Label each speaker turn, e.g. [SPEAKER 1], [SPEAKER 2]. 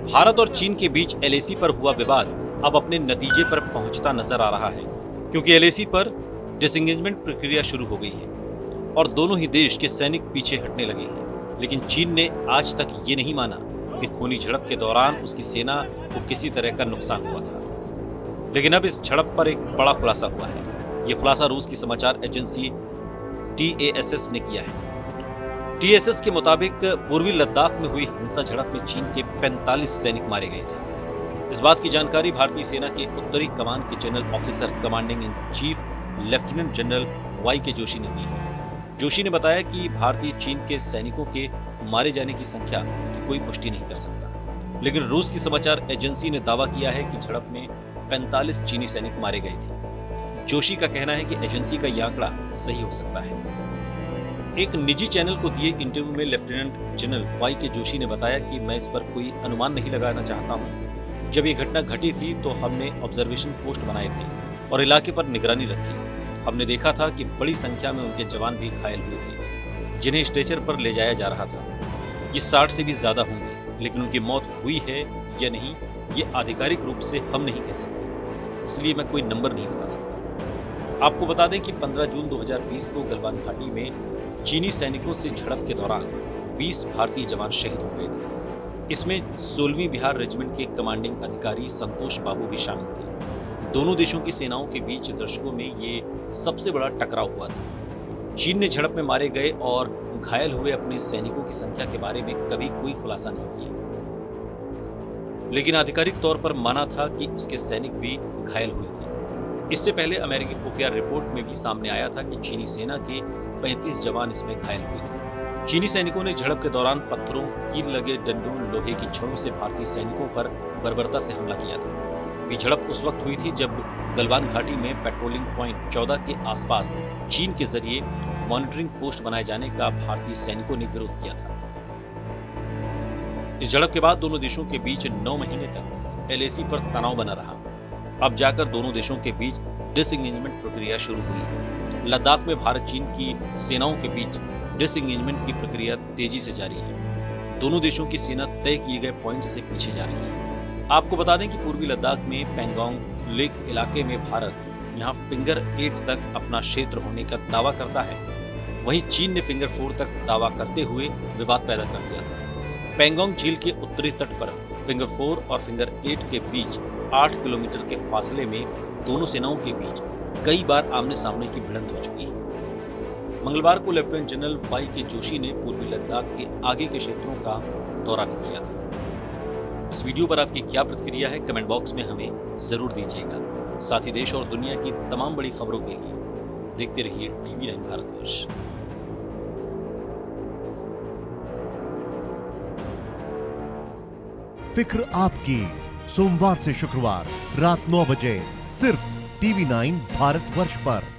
[SPEAKER 1] भारत और चीन के बीच एलएसी पर हुआ विवाद अब अपने नतीजे पर पहुंचता नजर आ रहा है, क्योंकि एलएसी पर डिसएंगेजमेंट प्रक्रिया शुरू हो गई है और दोनों ही देश के सैनिक पीछे हटने लगे हैं। लेकिन चीन ने आज तक ये नहीं माना कि खूनी झड़प के दौरान उसकी सेना को किसी तरह का नुकसान हुआ था। लेकिन अब इस झड़प पर एक बड़ा खुलासा हुआ है। यह खुलासा रूस की समाचार एजेंसी TASS ने किया है। TASS के मुताबिक पूर्वी लद्दाख में हुई हिंसा झड़प में चीन के 45 सैनिक मारे गए थे। इस बात की जानकारी भारतीय सेना के उत्तरी कमान के general officer commanding in chief lieutenant general YK Joshi ने दी है। जोशी ने बताया कि भारतीय चीन के सैनिकों के मारे जाने की संख्या की कोई पुष्टि नहीं कर सकता, लेकिन रूस की समाचार एजेंसी ने दावा किया है कि झड़प में 45 चीनी सैनिक मारे गए थे। जोशी का कहना है कि एजेंसी का यह आंकड़ा सही हो सकता है। एक निजी चैनल को दिए इंटरव्यू में लेफ्टिनेंट जनरल YK जोशी ने बताया कि मैं इस पर कोई अनुमान नहीं लगाना चाहता हूं। जब ये घटना घटी थी तो हमने ऑब्जर्वेशन पोस्ट बनाए थे और इलाके पर निगरानी रखी। हमने देखा था कि बड़ी संख्या में उनके जवान भी घायल हुए थे, जिन्हें स्ट्रेचर पर ले जाया जा रहा था। ये 60 से भी ज्यादा होंगे, लेकिन उनकी मौत हुई है या नहीं ये आधिकारिक रूप से हम नहीं कह सकते, इसलिए मैं कोई नंबर नहीं बता सकता। आपको बता दें कि 15 जून 2020 को गलवान घाटी में चीनी सैनिकों से झड़प के दौरान 20 भारतीय जवान शहीद हो गए थे। इसमें 16वीं बिहार रेजिमेंट के कमांडिंग अधिकारी संतोष बाबू भी शामिल थे। दोनों देशों की सेनाओं के बीच दशकों में ये सबसे बड़ा टकराव हुआ था। चीन ने झड़प में मारे गए और घायल हुए अपने सैनिकों की संख्या के बारे में कभी कोई खुलासा नहीं किया, लेकिन आधिकारिक तौर पर माना था कि उसके सैनिक भी घायल हुए थे। इससे पहले अमेरिकी खुफिया रिपोर्ट में भी सामने आया था कि चीनी सेना के 35 जवान इसमें घायल हुए थे। चीनी सैनिकों ने झड़प के दौरान पत्थरों, कील लगे डंडों, लोहे की छड़ों से भारतीय सैनिकों पर बर्बरता से हमला किया था। ये झड़प उस वक्त हुई थी जब गलवान घाटी में पेट्रोलिंग पॉइंट 14 के आसपास चीन के जरिए मॉनिटरिंग पोस्ट बनाए जाने का भारतीय सैनिकों ने विरोध किया था। इस झड़प के बाद दोनों देशों के बीच 9 महीने तक LAC पर तनाव बना रहा। अब जाकर दोनों देशों के बीच डिसएंगेजमेंट प्रक्रिया शुरू हुई। लद्दाख में भारत चीन की सेनाओं के बीच डिसएंगेजमेंट की प्रक्रिया तेजी से जारी है। दोनों देशों की सेना तय किए गए पॉइंट से पीछे जा रही है। आपको बता दें कि पूर्वी लद्दाख में पैंगोंग लेक इलाके में भारत यहां फिंगर 8 तक अपना क्षेत्र होने का दावा करता है। वहीं चीन ने फिंगर 4 तक दावा करते हुए विवाद पैदा कर दिया था। पैंगोंग झील के उत्तरी तट पर फिंगर 4 और फिंगर 8 के बीच 8 किलोमीटर के फासले में दोनों सेनाओं के बीच कई बार आमने सामने की भिड़ंत हो चुकी है। मंगलवार को लेफ्टिनेंट जनरल YK जोशी ने पूर्वी लद्दाख के आगे के क्षेत्रों का दौरा भी किया था। इस वीडियो पर आपकी क्या प्रतिक्रिया है, कमेंट बॉक्स में हमें जरूर दीजिएगा। साथ ही देश और दुनिया की तमाम बड़ी खबरों के लिए देखते रहिए TV9 भारतवर्ष।
[SPEAKER 2] फिक्र आपकी, सोमवार से शुक्रवार रात 9 बजे सिर्फ TV9 भारतवर्ष पर।